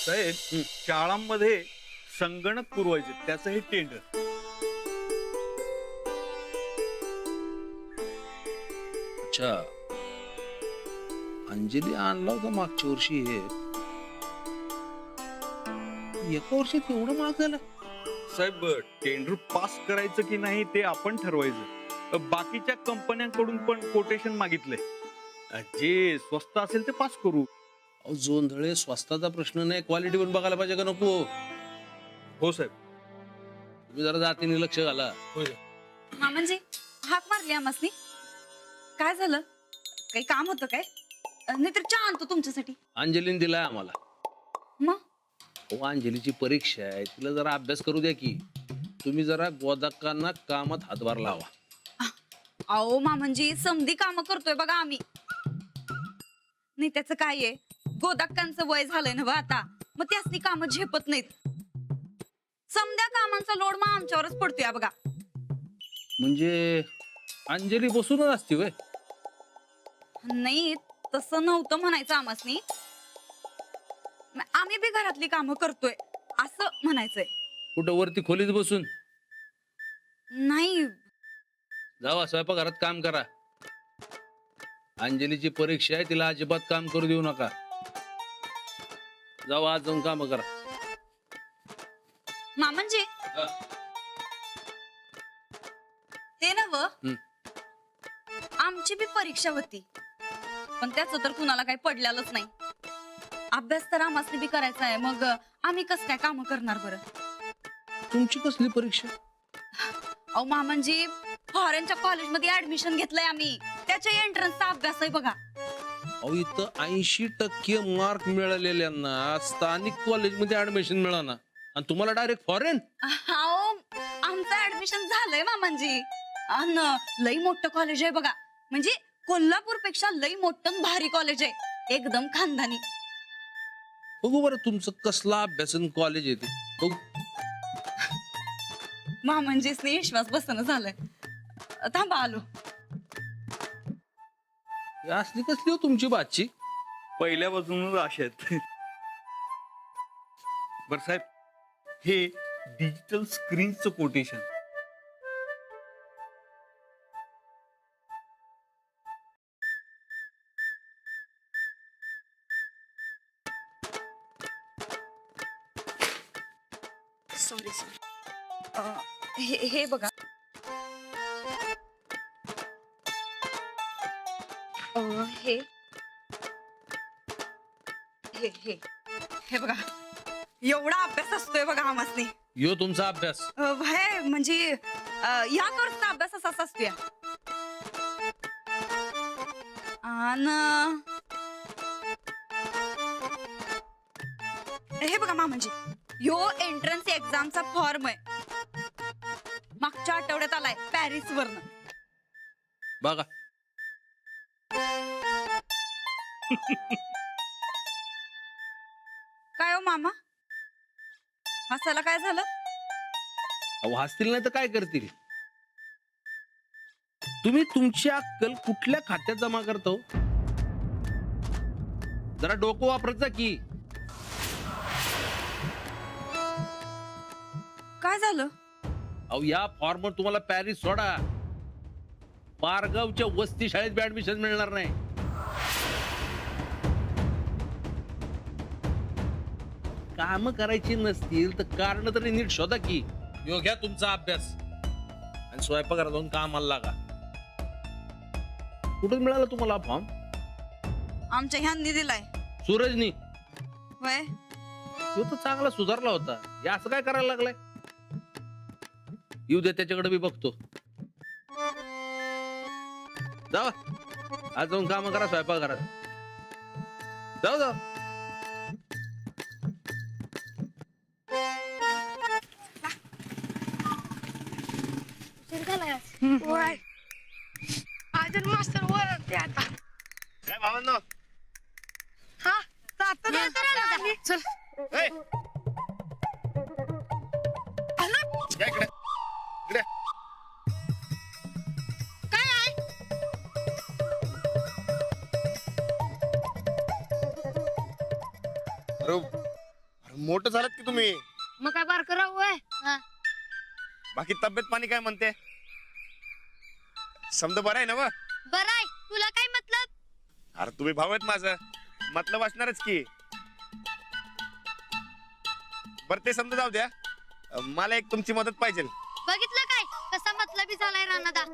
साहेब शाळांमध्ये संगणक पुरवायचे त्याचं हे टेंडर. अच्छा, अंजली आणला होता मागच्या वर्षी हे, एका वर्षात एवढं महाग झालं. साहेब टेंडर पास करायचं की नाही ते आपण ठरवायचं. बाकीच्या कंपन्यांकडून पण कोटेशन मागितलंय. जे स्वस्त असेल ते पास करू. अहो जोंधळे, स्वस्ताचा प्रश्न नाही, क्वालिटी पण बघायला पाहिजे का नको? हो साहेब. तुम्ही जरा जातीने लक्ष घाला. मामांजी हाक मारली आम्हासनी. काय झालं? काही काम होतं काय? नाहीतर चहा आणतो तुमच्यासाठी. अंजलीने दिलाय आम्हाला. मग हो, अंजलीची परीक्षा आहे, तिला जरा अभ्यास करू द्या की. तुम्ही जरा गोदाकांना कामात हातभार लावा. अहो मामांजी समधी काम करतोय बघा आम्ही. नाही त्याचं काय आहे, गोदाक्कांचं वय झालंय ना बा आता, मग त्यासनी काम झेपत नाहीत. समध्या कामांचा लोड मग आमच्यावरच पडतोय बघा. म्हणजे अंजली बसूनच असते वय? नाही तसं नव्हतं म्हणायचं आम्हासनी. आम्ही बी घरातली कामं करतोय असं म्हणायचंय. कुठं वरती खोलीत बसून? नाही जावा स्वयंपाकघरात काम करा. अंजलीची परीक्षा आहे, तिला अजिबात काम करू देऊ नका. जावा आज जाऊन काम करा. मामांजी ते नव आमची बी परीक्षा होती, पण त्याचं तर कुणाला काही पडलेलंच नाही. अभ्यास तर आम्हाला बी करायचा आहे, मग आम्ही कसं काय काम करणार बरं? तुमची कसली परीक्षा? अहो मामांजी फॉरेनच्या कॉलेजमध्ये ऍडमिशन घेतलंय आम्ही, त्याच्या एंट्रन्सचा अभ्यास आहे बघा. अहो इथं 80% मार्क मिळालेल्यांना स्थानिक कॉलेजमध्ये ऍडमिशन मिळाना आणि तुम्हाला डायरेक्ट फॉरेन? अहो आमचं ऍडमिशन झालंय मामांजी. अन लई मोठं कॉलेज आहे बघा, म्हणजे कोल्हापूर पेक्षा लई मोठं भारी कॉलेज आहे, एकदम खानदानी. बघू बरं तुमचं कसला अभ्यास कॉलेज येते बघू. मामांजीसनी विश्वास बसणं झालंय. थांबा आलो. ही असली कसली हो तुमची बातची? पहिल्यापासूनच अशा आहेत. बर साहेब, हे डिजिटल स्क्रीनचं कोटेशन. सॉरी हे बघा. हे हे हे हे बघा, एवढा अभ्यास असतोय बघा आम्हासनी. यो तुमचा अभ्यास? हे म्हणजे या कोर्सचा अभ्यास असाच असतो या. हे बघा मामांजी, यो एंट्रन्स एक्झामचा फॉर्म आहे, मागच्या आठवड्यात आलाय पॅरिस वरनं. बघा. काय हो मामा, हसायला काय झालं? अहो हसतील नाही तर काय करतील? तुम्ही तुमची अक्कल कुठल्या खात्यात जमा करतो? जरा डोकं वापरायचा की. काय झालं? अहो या फॉर्मवर तुम्हाला पॅरिस सोडा, पारगावच्या वस्ती शाळेत बी ऍडमिशन मिळणार नाही. काम करायची नसतील तर कारण तरी नीट शोधा की. यो घ्या तुमचा अभ्यास आणि स्वयंपाकघरात जाऊन कामाला लागा. कुठं मिळाला तुम्हाला फॉर्म? आमच्या ह्यांनी दिलाय. सूरजनी? वय तो तर चांगला सुधारला होता, हे असं काय करायला लागलाय? येऊ दे, त्याच्याकडे मी बघतो. जावा आज जाऊन काम करा स्वयंपाकघरात. जाऊ जाऊ. अजून मास्तर ओरडते आता. काय भावांनो? हा जातो ना आता. चल ए, आला. या इकडे इकडे. काय आहे? अरे मोठं झालं की तुम्ही. मग काय बार करावं वय बाकी तब्येत पाणी काय म्हणते? समजा बरं आहे ना व? बरं आहे. तुला काय मतलब? अरे तुम्ही भाऊ आहेत माझं, मतलब असणारच की. बरं ते समजा जाऊ द्या. मला एक तुमची मदत पाहिजे. बघितलं काय कसा मतलबी झालाय राणादा.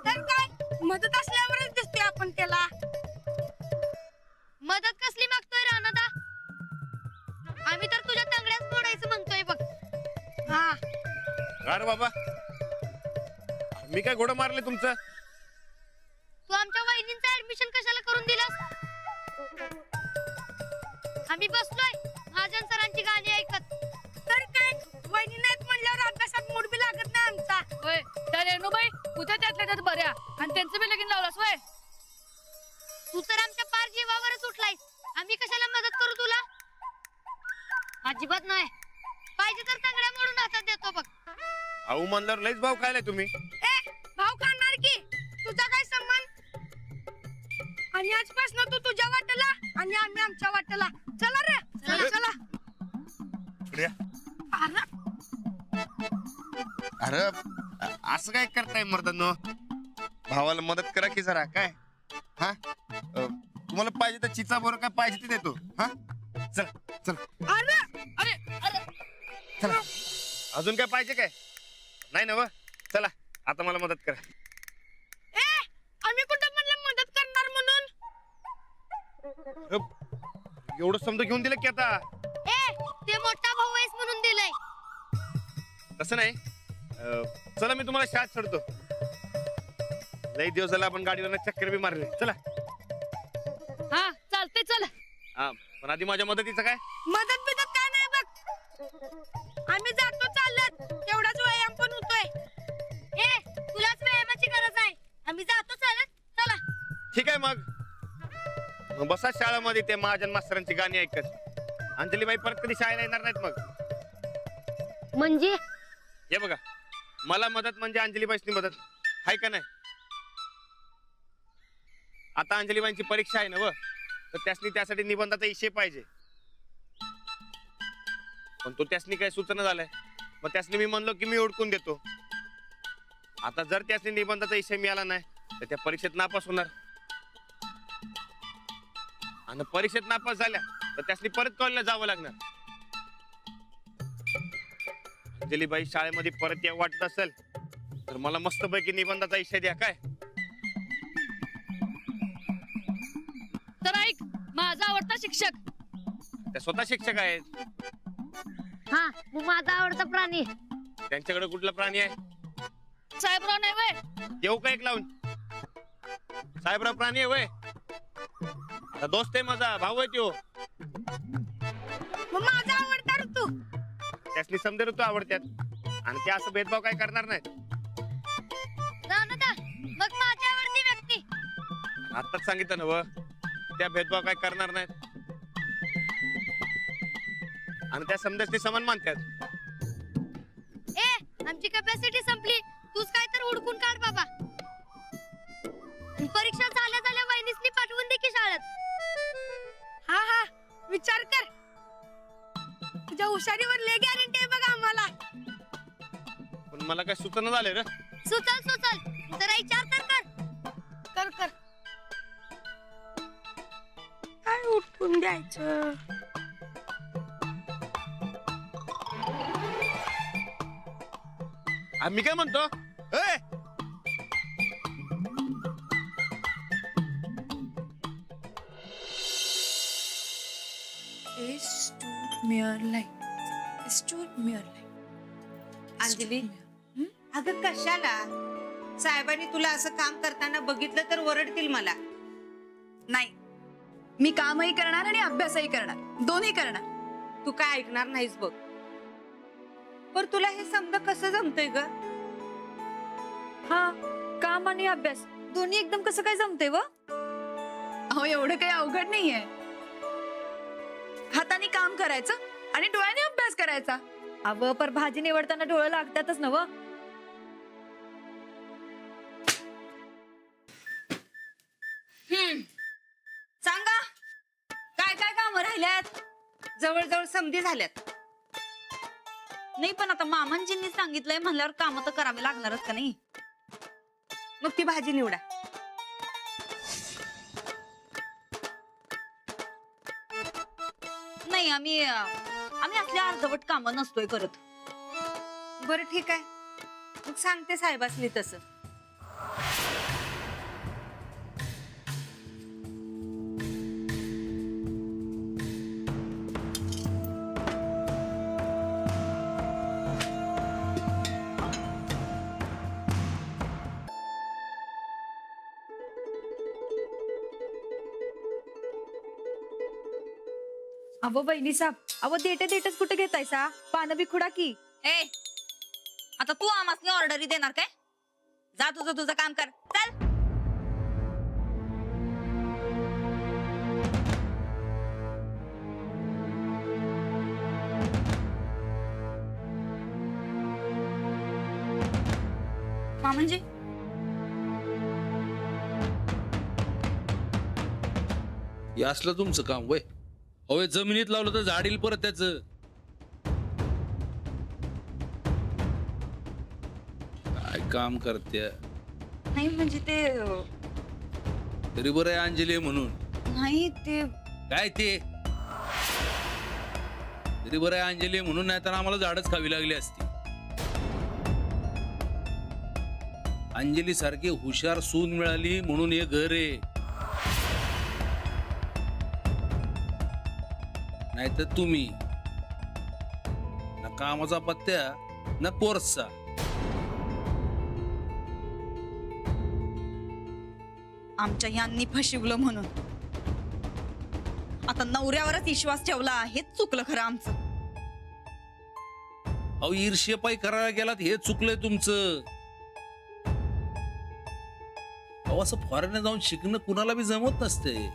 तर काय मदत असल्यावरच दिसते आपण त्याला. मदत कसली मागतोय राणादा? आम्ही तर तुझ्या तंगड्याच मोडायचं म्हणतोय बघ. हा अरे बाबा, मी काय घोडं मारले तुमचं? तू आमच्या वहिनींचं ऍडमिशन कशाला करून दिलास? आम्ही बसलोय महाजन सरांची गाणी ऐकत. तर काय वहिनी नाहीत म्हणल्यावर अभ्यासात मूड बी लागत नाही आमचा. होय त्या रेणूबाई कुठे त्यातल्या त्यात बऱ्या आणि त्यांचं बी लगीन लावलास होय. तू तर आमच्या पार जीवावरच उठलायस. आम्ही कशाला मदत करू तुला? अजिबात नाही. पाहिजे तर तंगड्या मोडून हातात देतो बघ. अहो म्हणल्यावर लयच भाव खायलाय तुम्ही. भाव खाणार की तुझा काय संबंध? आणि आजपासून तू तुझ्या वाटेला आणि आम्ही आमच्या वाटेला. चला रे चला चला. इकडे या. अरे अरे असं काय करताय मर्दांनो? भावाला मदत करा की जरा. काय हा तुम्हाला पाहिजे तर चिचा बरोबर काय पाहिजे ते देतो. हा चला चला अरे अरे अरे चला. अजून काय पाहिजे काय? नाही ना व? चला आता मला मदत करा. आम्ही कुठं म्हणलं मदत करणार म्हणून? एवढं समजा घेऊन दिलं की आता. ते मोठा भाऊ आहेस म्हणून दिलंय. तसं नाही. चला मी तुम्हाला शाळेत सोडतो. लई दिवस झाला आपण गाडीवर चक्कर बी मारले. चला. हा चालते चल. हा पण आधी माझ्या मदतीचं काय? मदत बिदत काय नाही बघ. आम्ही जातो चालत. तेवढाच व्यायाम पण होतोय. तुलाच व्यायामाची गरज आहे. आम्ही जातो चालत. चला. ठीक आहे मग बसा शाळेमध्ये ते महाजन मास्तरांची गाणी ऐकत. अंजलीबाई परत कधी शाळेला येणार नाहीत मग. म्हणजे हे बघा, मला मदत म्हणजे अंजलीबाईची मदत आहे का नाही? आता अंजलीबाईंची परीक्षा आहे ना व, तर त्यासाठी निबंधाचा विषय पाहिजे. पण तो त्यासनी काही सूचना झालाय. मग त्यासनी मी म्हणलो की मी ओळखून देतो. आता जर त्यासनी निबंधाचा विषय मिळाला नाही तर त्या परीक्षेत नापास होणार. आणि परीक्षेत नापास झाल्या तर त्यासनी परत कॉलेजला जावं लागणार. अंजलीबाई शाळेमध्ये परत या वाटत असेल तर मला मस्तपैकी निबंधाचा विषय द्या. काय तर ऐक माझा आवडता शिक्षक. त्या स्वतः शिक्षक आहेत. हा मग माझा आवडता प्राणी. त्यांच्याकडे कुठला प्राणी आहे? साहेबराव नाही वय. देऊ का एक लावून? साहेबराव प्राणी आहे वय? आता दोस्त आहे माझा, भाऊ आहे त्यो. मग माझा आवडता ऋतू. त्यासनी समजे ऋतू आवडतात आणि ते असं भेदभाव काय करणार नाहीत. राणादा मग माझी आवडती व्यक्ती. आताच सांगितलं ना व, त्या भेदभाव काय करणार नाहीत आणि त्या समजाच समान मानतात. आमची कॅपॅसिटी संपली. तूच काय तर हुडकून काढ बाबा. परीक्षा झाल्या वहिनीसनी पाठवून दे की शाळेत. हा विचार कर. तुझ्या हुशारीवर लय गॅरंटी आहे बघा आम्हाला. पण मला काय सूचना झाले रे? सुचल जरा विचार तर कर. काय उठून द्यायचं? मी काय म्हणतो? ए! अंजली, अगं कशाला? साहेबांनी तुला असं काम करताना बघितलं तर ओरडतील मला. नाही, मी कामही करणार आणि अभ्यासही करणार, दोन्ही करणार. तू काय ऐकणार नाहीस बघ. पर तुला हे समजा कसं जमतंय ग? हा, काम आणि अभ्यास दोन्ही एकदम कसं काय जमते व? अहो एवढं काही अवघड नाहीये. हाताने काम करायचं आणि डोळ्याने अभ्यास करायचा. अव पर भाजी निवडताना डोळे लागतातच ना व. सांगा, काय काय काम राहिल्यात? जवळजवळ समधी झाल्यात. नाही पण आता मामांजींनी सांगितलंय म्हणल्यावर काम तर करावे लागणारच का नाही. मग ती भाजी निवडा. नाही आम्ही असल्या अर्धवट कामं नसतोय करत. बरं ठीक आहे, मग सांगते साहेबासनी तसं. अहो वहिनी साहेब, अहो देटच कुठे घेतायसा? पानं बी खुडा की. ए आता तू आम्हासनी ऑर्डरी देणार काय? जा तुझं काम कर, चल. मामांजी हे असलं तुमचं काम वय? अहो जमिनीत लावलं तर झाडील परत त्याच. काय काम करते नाही म्हणजे ते तरी बरं आहे अंजली आहे म्हणून. नाही ते काय ते तरी बरं आहे अंजली आहे म्हणून, नाही तर आम्हाला झाडच खावी लागली असती. अंजली सारखी हुशार सून मिळाली म्हणून हे घर आहे, नाही तर तुम्ही ना कामाचा पत्त्या ना कोर्सचा. आमच्या यांनी फसवलं म्हणून आता नवऱ्यावरच विश्वास ठेवला, हेच चुकलं खरं आमचं. अहो ईर्ष्येपायी करायला गेलात हे चुकलंय तुमचं. अहो असं फॉरेनला जाऊन शिकणं कुणाला बी जमत नसते.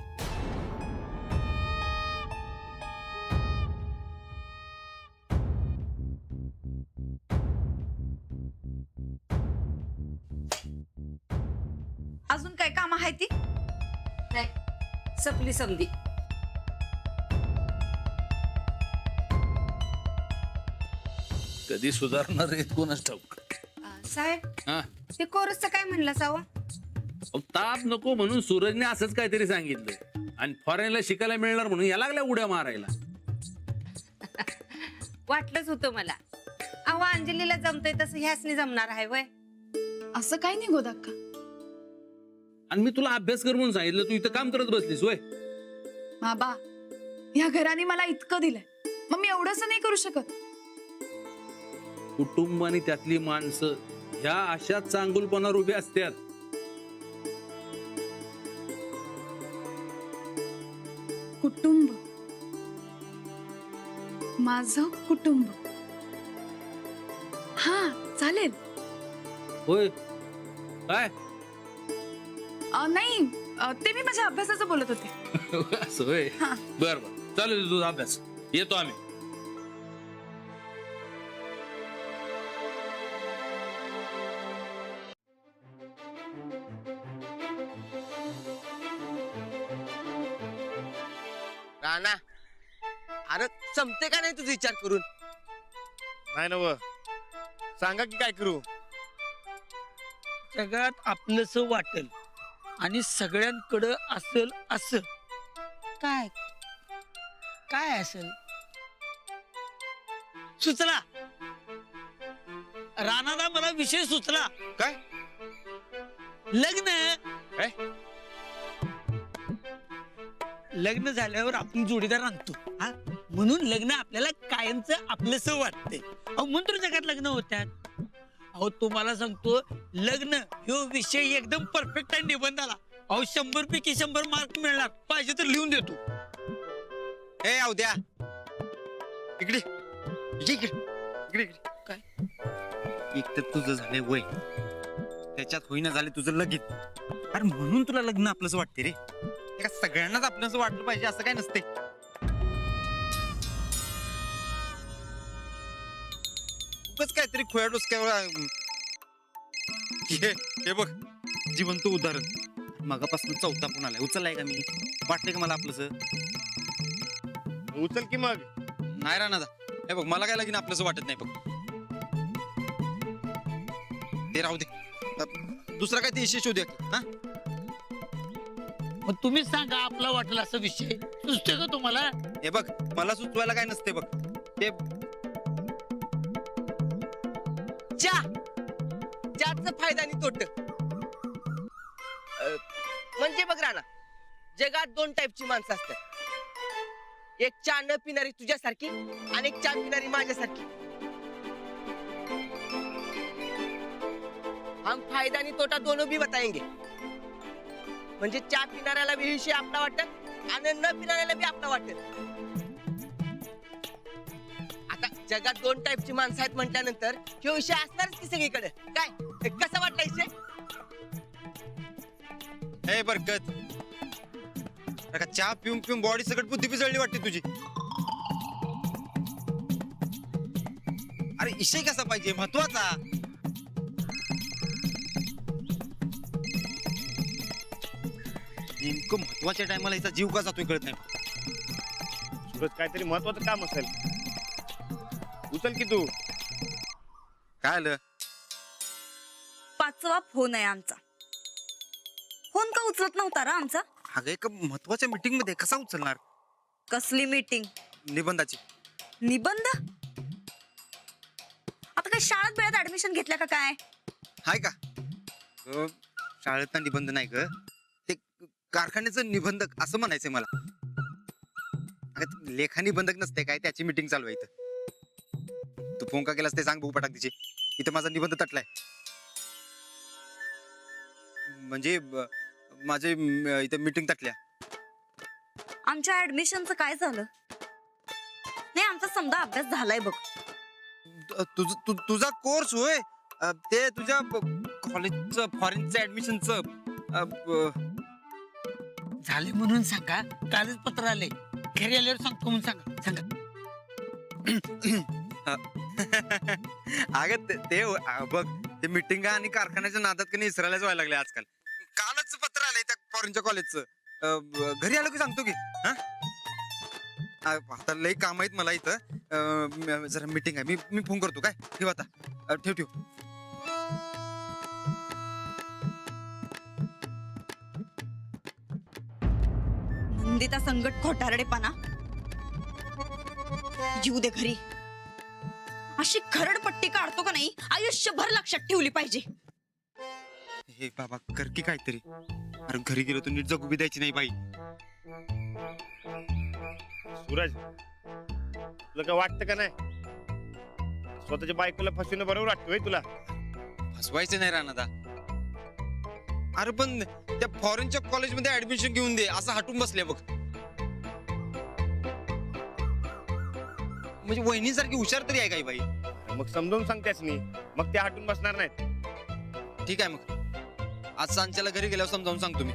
अजून काय काम आहे ती? नाही, सपली समधी. कधी सुधारणार आहेत कोणाच ठाऊक. साहेब हा ते कोरसचं काय म्हणलं सावा? अहो, ताप नको म्हणून सूरजने असंच काहीतरी सांगितलं आणि फॉरेनला शिकायला मिळणार म्हणून या लागल्या उड्या मारायला. वाटलंच होतं मला. अहो अंजलीला जमतंय तसं ह्यासनी जमणार आहे वय. असं काही नाही गोदाक्का. आणि मी तुला अभ्यास कर म्हणून सांगितलं, तू इथं काम करत बसलीस वय. बाबा, या घराने मला इतकं दिलंय, मग मी एवढंच नाही करू शकत. कुटुंब आणि त्यातली माणसं ह्या अशा चांगुलपणावर उभी असतात. कुटुंब, माझं कुटुंब. हा चालेल. होय काय नाही, ते मी माझ्या अभ्यासाचं बोलत होते. असं होय. बर बर चालेल, तुझा अभ्यास. येतो आम्ही. राणा, अरे जमते का नाही तुझा विचार करून? नाही ना, सांगा की काय करू. जगात आपलंस वाटेल आणि सगळ्यांकडं असेल असं काय काय असेल? सुचला राणाला, मला विषय सुचला. काय? लग्न. काय? लग्न झाल्यावर आपण जोडीदार आणतो, हा म्हणून लग्न आपल्याला कायमचं आपलंस वाटतंय. अहो म्हणून तर जगात लग्न होत्यात. अहो तुम्हाला सांगतो, लग्न ह्यो विषय एकदम परफेक्ट आहे निबंधाला. अहो 100 पैकी 100 मार्क मिळणार, पाहिजे तर लिहून देतो. हे अवद्या, इकडे इकडे इकडे इकडे. काय? एक तर तुझं झालंय वय, त्याच्यात होईना झाले तुझं लगीन. अरे म्हणून तुला लग्न आपलंच वाटते रे. एका सगळ्यांनाच आपलंच वाटलं पाहिजे असं काय नसते. उगाच काहीतरी खोया डोसक्यावर. हे बघ, जिवंत उदाहरण. मगापासून चौथा फोन आलाय, उचललाय का मी? वाटतंय का मला आपलंच? उचल की मग. नाही राहणार हे बघ मला काय लगीन आपलंच वाटत नाही बघ. ते राहू दे. दुसरा काय ते विषय शोधूया की, हा? मग तुम्हीच सांगा आपला वाटेल असा विषय सुचतोय का तुम्हाला? हे बघ मला सुचवायला काय नसते बघ. ते चहाचा फायदा आणि तोट म्हणजे बघ राणा, जगात 2 टाईपची माणसं असतात. एक चहा न पिणारी तुझ्यासारखी आणि एक चहा पिणारी माझ्यासारखी. हम फायदा आणि तोटा दोनों भी बताएंगे. म्हणजे चहा पिणाऱ्याला बी विषय आपला वाटत आणि न पिणाऱ्याला बी आपला वाटत. आता जगात 2 टाईपची माणसं आहेत म्हटल्यानंतर हे विषय असणारच की सगळीकडे. काय कसा वाटला विषय? हे बरकत अरे का चहा पिऊन पिऊन बॉडी सगळं बुद्धी पिजळली वाटते तुझी. अरे विषय कसा पाहिजे महत्वाचा. नेमकं महत्वाच्या टायमाला याचा जीव का जातोय कळत नाही. सूरज काहीतरी महत्वाचं काम असेल. उचल की तू. काय आलं? 5वा फोन आहे आमचा. फोन का उचलत नव्हता रा आमचा? अगं एका महत्वाच्या मीटिंग मध्ये कसा उचलणार? कसली मीटिंग? निबंधाची. निबंध? आता काय शाळेत बेळात ऍडमिशन घेतल्या का काय? हाय का? शाळेतला निबंध नाही ग, ते कारखान्याचं निबंधक असं म्हणायचंय मला. अगं लेखा निबंधक नसते काय, त्याची मीटिंग चालू आहे इथं. तू फोन का केलास ते सांग भाऊ पटाक तिचे. इथं माझा निबंध तटलाय. म्हणजे माझे इथं मीटिंग तटल्या. आमच्या ऍडमिशनचं काय झालं? नाही आमचा समजा अभ्यास झालाय बघ. तुझा कोर्स होय? ते तुझ्या कॉलेजचं फॉरेनचं ऍडमिशनचं झाले म्हणून सांगा. कालच पत्र आले, घरी आल्यावर सांगतो म्हणून सांगा. सांगा. अगं ते बघ ते मीटिंग आणि कारखान्याच्या नादात कधी इसरायलाच व्हायला लागले आजकाल. कालच पत्र आलंय त्या फॉरेनच्या कॉलेजचं. घरी आलो की सांगतो की. हा आता लई काम आहेत मला इथं. जरा मीटिंग आहे. मी फोन करतो काय. ठेव आता. ठेव. नंदिता संकट खोटारडेपणा. येऊ दे घरी. अशी खरडपट्टी काढतो का नाही आयुष्यभर लक्षात ठेवली पाहिजे. हे बाबा कर की काहीतरी. अरे घरी गेलो तर नीट जगू बी द्यायची नाही बाई. सूरज तुला काय वाटतं का नाही? स्वतःच्या बायकोला फसवणं बरोबर वाटतोय तुला? फसवायचं नाही राहणार. अरे पण त्या फॉरेनच्या कॉलेजमध्ये ऍडमिशन घेऊन दे असं हटून बसले बघ. म्हणजे वहिनीसारखी हुशार तरी आहे काही बाई. मग समजावून सांगतेस मी, मग ते हटून बसणार नाहीत. ठीक आहे मग आज सांच्याला घरी गेल्यावर समजावून सांगतो मी.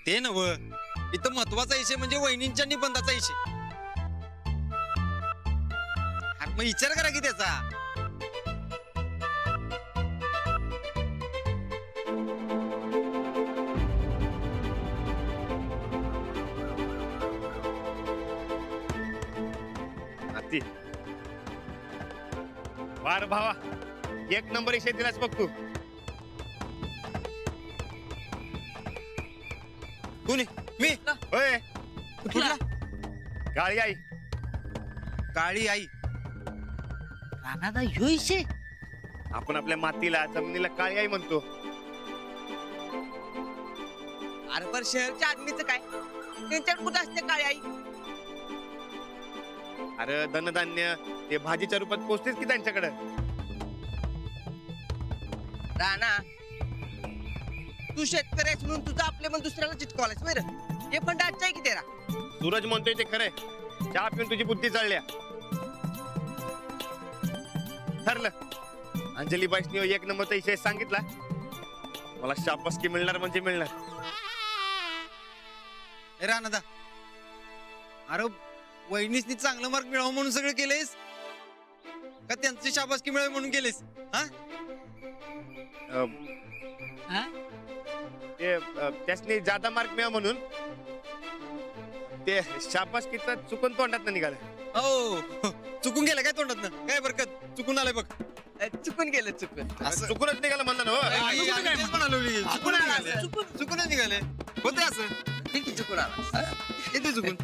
ते नव इथं महत्वाचा विषय म्हणजे वहिनींच्या निबंधाचा विषय. मग विचार करा की त्याचा. अति वार भावा, 1 नंबर विषय दिलास बघ तू. कोणी? मी? होय, कुठला? काळी आई. काळी आई? राणादा ह्यो विषय? आपण आपल्या मातीला जमिनीला काळी आई म्हणतो. अरे पण शहरच्या आदमीचं काय? त्यांच्याकडे कुठं असते काळी आई? अरे धनधान्य ते भाजीच्या रूपात पोचतेच की त्यांच्याकडे. राणा तू शेतकरी आहेस म्हणून तुझं आपले पण दुसऱ्याला चिटकवायच बरं. हे पण डाच आहे की तेरा. सूरज म्हणतोय ते खरंय. चहा पिऊन तुझी बुद्धी चालल्या. ठरलं. अंजली बाईसनी 1 नंबरचा विषय सांगितला. मला शाबासकी मिळणार म्हणजे मिळणार. ए राणादा, अरे वहिनीसनी चांगलं मार्क मिळावं म्हणून सगळं केलेस का त्यांची शाबासकी मिळावी म्हणून केलेस? हा हा? ते त्यासनी जादा मार्क मिळा म्हणून. ते शाबासकीचा चुकून तोंडात निघालं. हो चुकून गेलं काय तोंडात काय बरकत चुकून आलंय बघ. चुकून गेलं चुकून असं चुकूनच निघालं म्हणलं ना हो. आई, चुकून तेच म्हणालो मी. चुकून आलं निघाले. चुकूनच निघाले होते असं ठीक आहे, चुकून आला येते चुकून